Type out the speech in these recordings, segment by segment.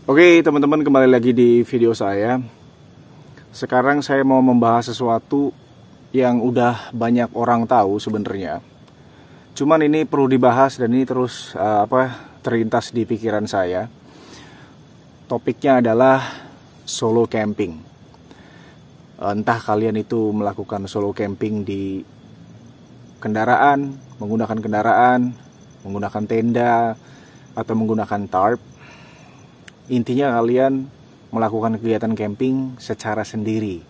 Oke teman-teman, kembali lagi di video saya. Sekarang saya mau membahas sesuatu yang udah banyak orang tahu sebenarnya. Cuman ini perlu dibahas dan ini terus terlintas di pikiran saya. Topiknya adalah solo camping. Entah kalian itu melakukan solo camping di kendaraan, menggunakan tenda, atau menggunakan tarp. Intinya kalian melakukan kegiatan camping secara sendiri,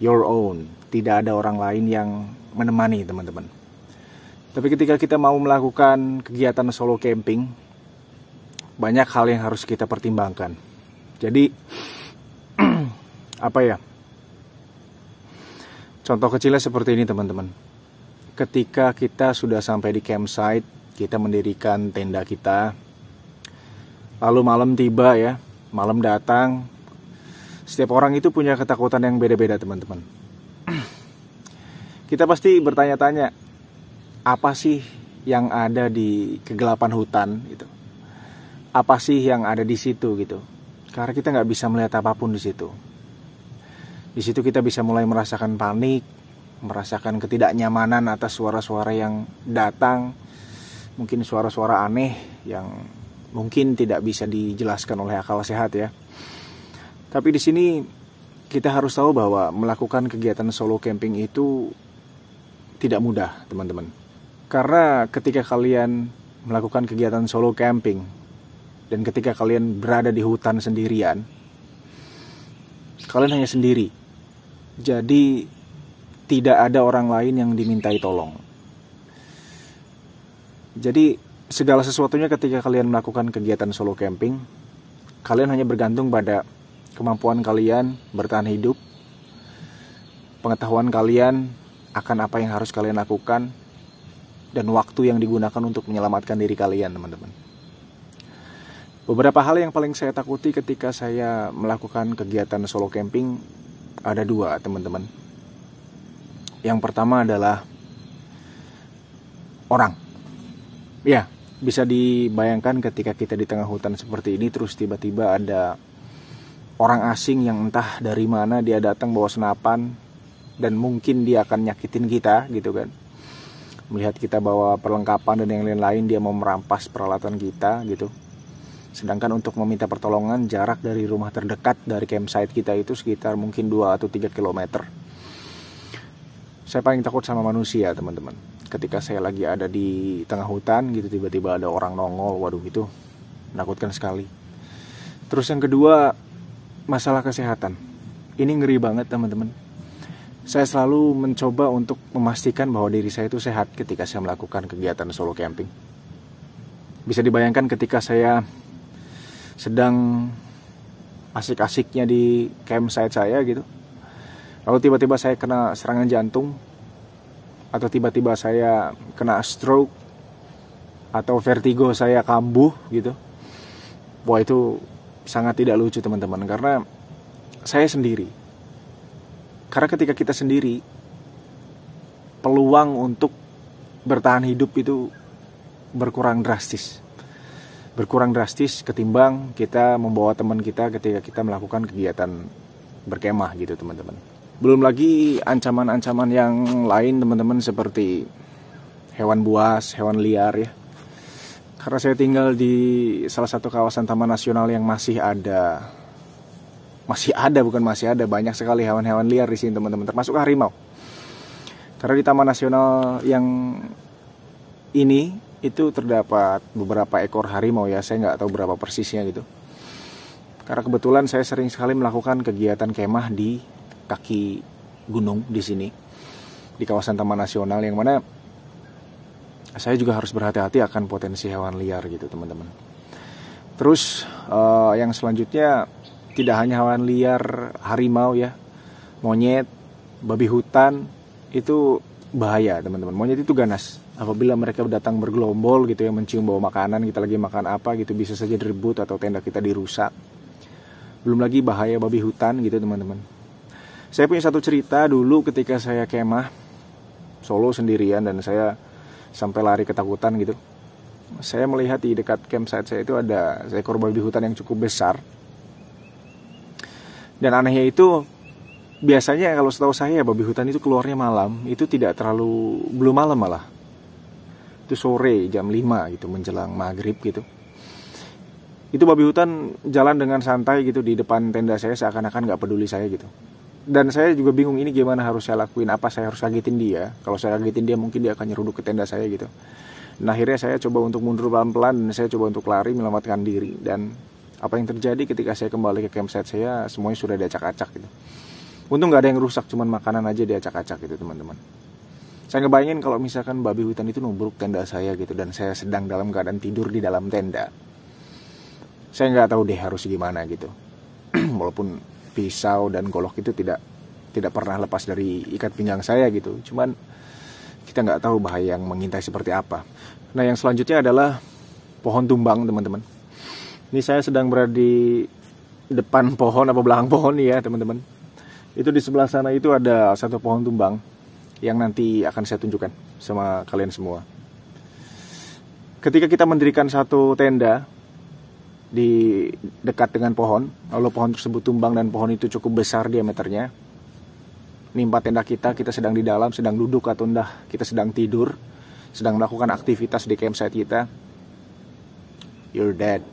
your own, tidak ada orang lain yang menemani teman-teman. Tapi ketika kita mau melakukan kegiatan solo camping, banyak hal yang harus kita pertimbangkan. Jadi contoh kecilnya seperti ini teman-teman. Ketika kita sudah sampai di campsite, kita mendirikan tenda kita, lalu malam tiba ya, malam datang. Setiap orang itu punya ketakutan yang beda-beda teman-teman. Kita pasti bertanya-tanya, apa sih yang ada di kegelapan hutan gitu? Apa sih yang ada di situ gitu? Karena kita nggak bisa melihat apapun di situ. Di situ kita bisa mulai merasakan panik, merasakan ketidaknyamanan atas suara-suara yang datang, mungkin suara-suara aneh yang mungkin tidak bisa dijelaskan oleh akal sehat ya. Tapi di sini kita harus tahu bahwa melakukan kegiatan solo camping itu tidak mudah, teman-teman. Karena ketika kalian melakukan kegiatan solo camping dan ketika kalian berada di hutan sendirian, kalian hanya sendiri. Jadi tidak ada orang lain yang dimintai tolong. Jadi segala sesuatunya ketika kalian melakukan kegiatan solo camping, kalian hanya bergantung pada kemampuan kalian bertahan hidup, pengetahuan kalian akan apa yang harus kalian lakukan, dan waktu yang digunakan untuk menyelamatkan diri kalian, teman-teman. Beberapa hal yang paling saya takuti ketika saya melakukan kegiatan solo camping ada dua, teman-teman. Yang pertama adalah orang. Ya, bisa dibayangkan ketika kita di tengah hutan seperti ini, terus tiba-tiba ada orang asing yang entah dari mana dia datang bawa senapan, dan mungkin dia akan nyakitin kita gitu kan. Melihat kita bawa perlengkapan dan yang lain-lain, dia mau merampas peralatan kita gitu. Sedangkan untuk meminta pertolongan, jarak dari rumah terdekat dari campsite kita itu sekitar mungkin 2 atau 3 km. Saya paling takut sama manusia, teman-teman. Ketika saya lagi ada di tengah hutan gitu, tiba-tiba ada orang nongol, waduh itu menakutkan sekali. Terus yang kedua, masalah kesehatan. Ini ngeri banget teman-teman. Saya selalu mencoba untuk memastikan bahwa diri saya itu sehat ketika saya melakukan kegiatan solo camping. Bisa dibayangkan ketika saya sedang asik-asiknya di campsite saya gitu, lalu tiba-tiba saya kena serangan jantung, atau tiba-tiba saya kena stroke, atau vertigo saya kambuh gitu. Wah, itu sangat tidak lucu teman-teman, karena saya sendiri. Karena ketika kita sendiri, peluang untuk bertahan hidup itu berkurang drastis ketimbang kita membawa teman kita ketika kita melakukan kegiatan berkemah gitu teman-teman. Belum lagi ancaman-ancaman yang lain teman-teman, seperti hewan buas, hewan liar ya. Karena saya tinggal di salah satu kawasan taman nasional yang masih ada banyak sekali hewan-hewan liar di sini teman-teman, termasuk harimau. Karena di taman nasional yang ini itu terdapat beberapa ekor harimau ya, saya nggak tahu berapa persisnya gitu. Karena kebetulan saya sering sekali melakukan kegiatan kemah di kaki gunung di sini, di kawasan taman nasional, yang mana saya juga harus berhati-hati akan potensi hewan liar gitu teman-teman. Terus yang selanjutnya, tidak hanya hewan liar, harimau ya, monyet, babi hutan itu bahaya teman-teman. Monyet itu ganas. Apabila mereka datang bergelombol gitu ya, mencium bau makanan, kita lagi makan apa gitu, bisa saja direbut atau tenda kita dirusak. Belum lagi bahaya babi hutan gitu teman-teman. Saya punya satu cerita dulu ketika saya kemah solo sendirian dan saya sampai lari ketakutan gitu. saya melihat di dekat campsite saya itu ada seekor babi hutan yang cukup besar. Dan anehnya itu, biasanya kalau setahu saya babi hutan itu keluarnya malam, itu tidak terlalu, belum malam malah. Itu sore jam 5 gitu, menjelang maghrib gitu. Itu babi hutan jalan dengan santai gitu di depan tenda saya, seakan-akan gak peduli saya gitu. Dan saya juga bingung ini gimana harus saya lakuin, apa saya harus kagetin dia. Kalau saya kagetin dia mungkin dia akan nyeruduk ke tenda saya gitu. Nah akhirnya saya coba untuk mundur pelan-pelan, dan saya coba untuk lari menyelamatkan diri. Dan apa yang terjadi ketika saya kembali ke campsite saya, semuanya sudah diacak-acak gitu. Untung gak ada yang rusak, cuman makanan aja diacak-acak gitu teman-teman. Saya ngebayangin kalau misalkan babi hutan itu nubruk tenda saya gitu, dan saya sedang dalam keadaan tidur di dalam tenda. Saya nggak tahu deh harus gimana gitu. Walaupun pisau dan golok itu tidak pernah lepas dari ikat pinggang saya gitu. Cuman kita nggak tahu bahaya yang mengintai seperti apa. Nah yang selanjutnya adalah pohon tumbang teman-teman. Ini saya sedang berada di depan pohon apa belakang pohon nih ya teman-teman. Itu di sebelah sana itu ada satu pohon tumbang yang nanti akan saya tunjukkan sama kalian semua. Ketika kita mendirikan satu tenda di dekat dengan pohon, lalu pohon tersebut tumbang dan pohon itu cukup besar diameternya, nimpa tenda kita sedang di dalam, sedang duduk atau entah kita sedang tidur, sedang melakukan aktivitas di campsite kita, you're dead.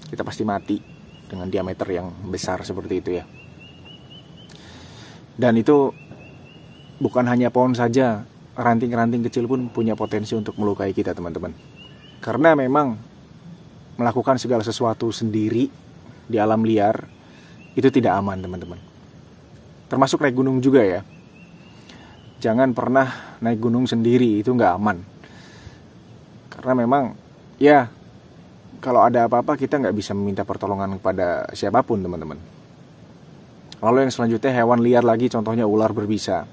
Kita pasti mati dengan diameter yang besar seperti itu ya. Dan itu bukan hanya pohon saja, ranting-ranting kecil pun punya potensi untuk melukai kita teman-teman. Karena memang melakukan segala sesuatu sendiri di alam liar itu tidak aman teman-teman. Termasuk naik gunung juga ya. Jangan pernah naik gunung sendiri, itu nggak aman. Karena memang ya kalau ada apa-apa kita nggak bisa meminta pertolongan kepada siapapun teman-teman. Lalu yang selanjutnya hewan liar lagi, contohnya ular berbisa.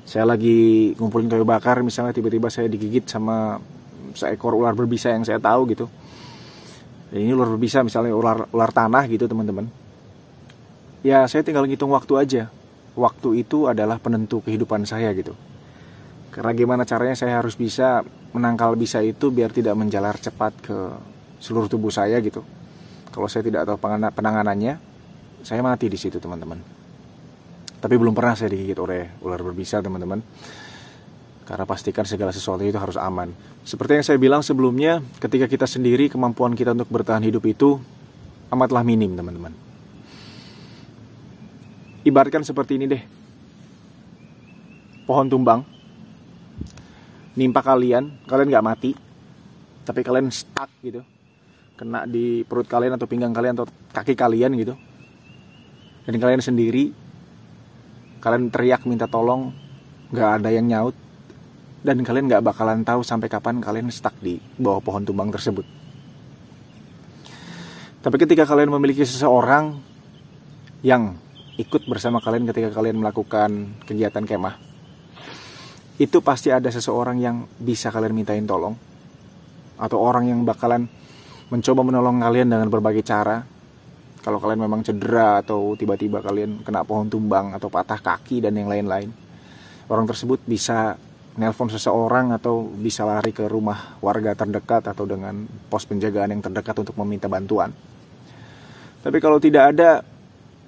Saya lagi ngumpulin kayu bakar, misalnya tiba-tiba saya digigit sama seekor ular berbisa yang saya tahu gitu. Dan ini ular berbisa misalnya ular tanah gitu teman-teman. Ya saya tinggal ngitung waktu aja. Waktu itu adalah penentu kehidupan saya gitu. Karena gimana caranya saya harus bisa menangkal bisa itu biar tidak menjalar cepat ke seluruh tubuh saya gitu. Kalau saya tidak tahu penanganannya, saya mati di situ teman-teman. Tapi belum pernah saya digigit oleh ular berbisa teman-teman. Karena pastikan segala sesuatu itu harus aman. Seperti yang saya bilang sebelumnya, ketika kita sendiri, kemampuan kita untuk bertahan hidup itu amatlah minim teman-teman. Ibaratkan seperti ini deh. Pohon tumbang nimpa kalian gak mati, tapi kalian stuck gitu. Kena di perut kalian atau pinggang kalian atau kaki kalian gitu. Dan kalian sendiri, kalian teriak minta tolong, gak ada yang nyaut. Dan kalian gak bakalan tahu sampai kapan kalian stuck di bawah pohon tumbang tersebut. Tapi ketika kalian memiliki seseorang yang ikut bersama kalian ketika kalian melakukan kegiatan kemah, itu pasti ada seseorang yang bisa kalian mintain tolong. Atau orang yang bakalan mencoba menolong kalian dengan berbagai cara. Kalau kalian memang cedera atau tiba-tiba kalian kena pohon tumbang atau patah kaki dan yang lain-lain, orang tersebut bisa nelpon seseorang atau bisa lari ke rumah warga terdekat atau dengan pos penjagaan yang terdekat untuk meminta bantuan. Tapi kalau tidak ada,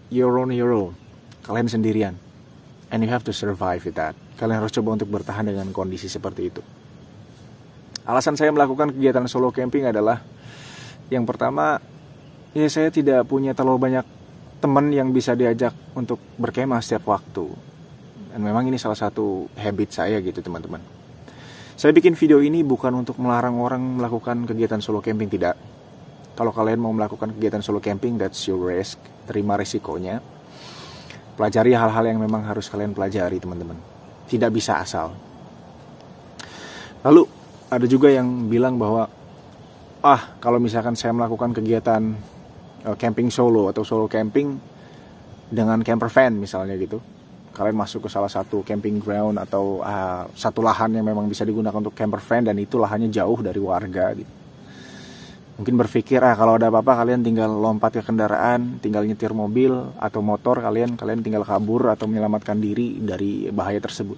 you're on your own. Kalian sendirian. And you have to survive with that. Kalian harus coba untuk bertahan dengan kondisi seperti itu. Alasan saya melakukan kegiatan solo camping adalah, yang pertama, ya saya tidak punya terlalu banyak teman yang bisa diajak untuk berkemah setiap waktu. Dan memang ini salah satu habit saya gitu teman-teman. Saya bikin video ini bukan untuk melarang orang melakukan kegiatan solo camping, tidak. Kalau kalian mau melakukan kegiatan solo camping, that's your risk. Terima risikonya. Pelajari hal-hal yang memang harus kalian pelajari teman-teman. Tidak bisa asal. Lalu ada juga yang bilang bahwa kalau misalkan saya melakukan kegiatan camping solo atau solo camping dengan camper van misalnya gitu, kalian masuk ke salah satu camping ground atau satu lahan yang memang bisa digunakan untuk camper van dan itu lahannya jauh dari warga gitu. Mungkin berpikir kalau ada apa-apa kalian tinggal lompat ke kendaraan, tinggal nyetir mobil atau motor, kalian tinggal kabur atau menyelamatkan diri dari bahaya tersebut.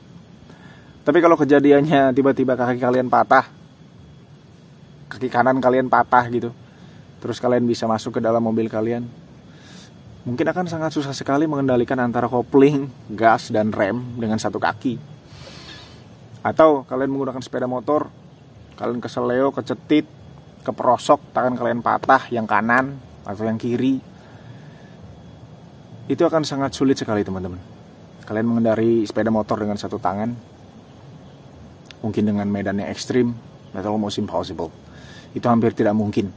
Tapi kalau kejadiannya tiba-tiba kaki kalian patah, kaki kanan kalian patah gitu, terus kalian bisa masuk ke dalam mobil kalian, mungkin akan sangat susah sekali mengendalikan antara kopling, gas, dan rem dengan satu kaki. Atau kalian menggunakan sepeda motor, kalian keseleo, kecetit, keperosok, tangan kalian patah, yang kanan atau yang kiri. Itu akan sangat sulit sekali teman-teman. Kalian mengendari sepeda motor dengan satu tangan, mungkin dengan medan yang ekstrim, that's almost impossible. Itu hampir tidak mungkin.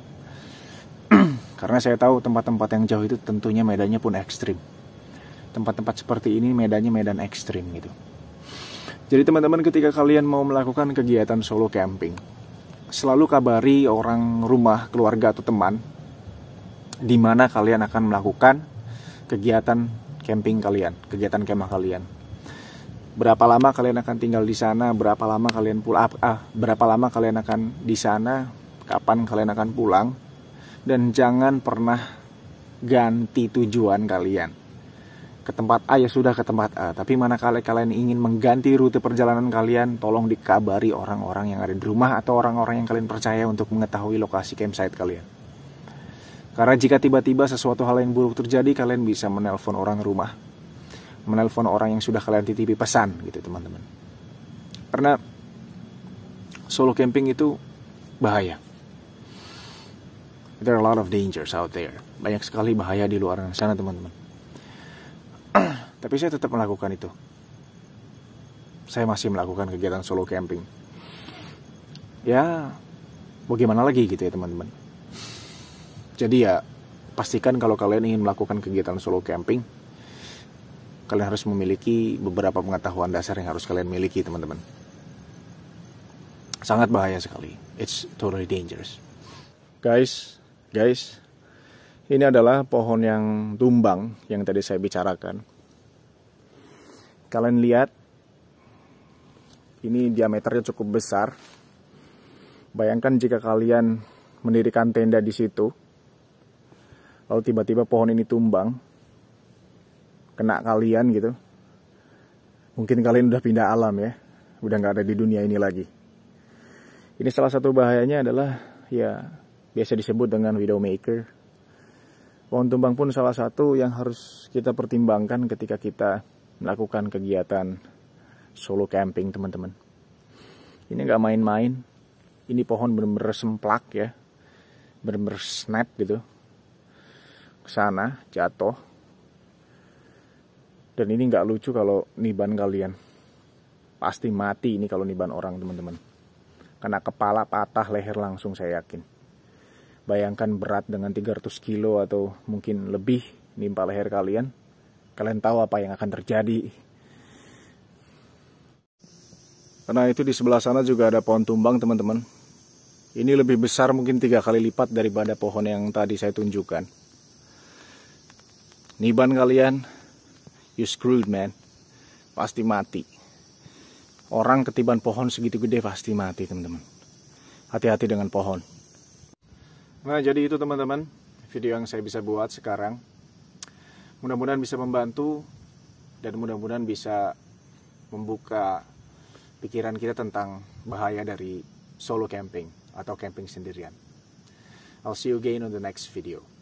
Karena saya tahu tempat-tempat yang jauh itu tentunya medannya pun ekstrim. Tempat-tempat seperti ini medannya medan ekstrim gitu. Jadi teman-teman, ketika kalian mau melakukan kegiatan solo camping, selalu kabari orang rumah, keluarga atau teman di mana kalian akan melakukan kegiatan camping kalian, kegiatan kemah kalian. Berapa lama kalian akan tinggal di sana, berapa lama kalian berapa lama kalian akan di sana, kapan kalian akan pulang, dan jangan pernah ganti tujuan kalian. Ke tempat A ya sudah ke tempat A, tapi manakala kalian ingin mengganti rute perjalanan kalian, tolong dikabari orang-orang yang ada di rumah atau orang-orang yang kalian percaya untuk mengetahui lokasi campsite kalian. Karena jika tiba-tiba sesuatu hal yang buruk terjadi, kalian bisa menelpon orang rumah, menelpon orang yang sudah kalian titipi pesan gitu teman-teman. Karena solo camping itu bahaya. There are a lot of dangers out there. Banyak sekali bahaya di luar sana teman-teman. Tapi saya tetap melakukan itu. Saya masih melakukan kegiatan solo camping. Ya, bagaimana lagi gitu ya teman-teman. Jadi ya, pastikan kalau kalian ingin melakukan kegiatan solo camping, kalian harus memiliki beberapa pengetahuan dasar yang harus kalian miliki teman-teman. Sangat bahaya sekali. It's totally dangerous. Guys, ini adalah pohon yang tumbang yang tadi saya bicarakan. Kalian lihat, ini diameternya cukup besar. Bayangkan jika kalian mendirikan tenda di situ, lalu tiba-tiba pohon ini tumbang, kena kalian gitu. Mungkin kalian udah pindah alam ya, udah nggak ada di dunia ini lagi. Ini salah satu bahayanya adalah ya biasa disebut dengan widowmaker. Pohon tumbang pun salah satu yang harus kita pertimbangkan ketika kita melakukan kegiatan solo camping teman-teman. Ini nggak main-main. Ini pohon bener-bener semplak ya, bener-bener snap gitu ke sana, jatuh. Dan ini nggak lucu kalau niban kalian. Pasti mati ini kalau niban orang teman-teman. Karena kepala patah, leher langsung saya yakin. Bayangkan berat dengan 300 kilo atau mungkin lebih nimpa leher kalian. Kalian tahu apa yang akan terjadi. Karena itu di sebelah sana juga ada pohon tumbang teman-teman. Ini lebih besar mungkin 3 kali lipat daripada pohon yang tadi saya tunjukkan. Niban kalian, you screwed man. Pasti mati. Orang ketiban pohon segitu gede pasti mati teman-teman. Hati-hati dengan pohon. Nah jadi itu teman-teman video yang saya bisa buat sekarang. Mudah-mudahan bisa membantu dan mudah-mudahan bisa membuka pikiran kita tentang bahaya dari solo camping atau camping sendirian. I'll see you again on the next video.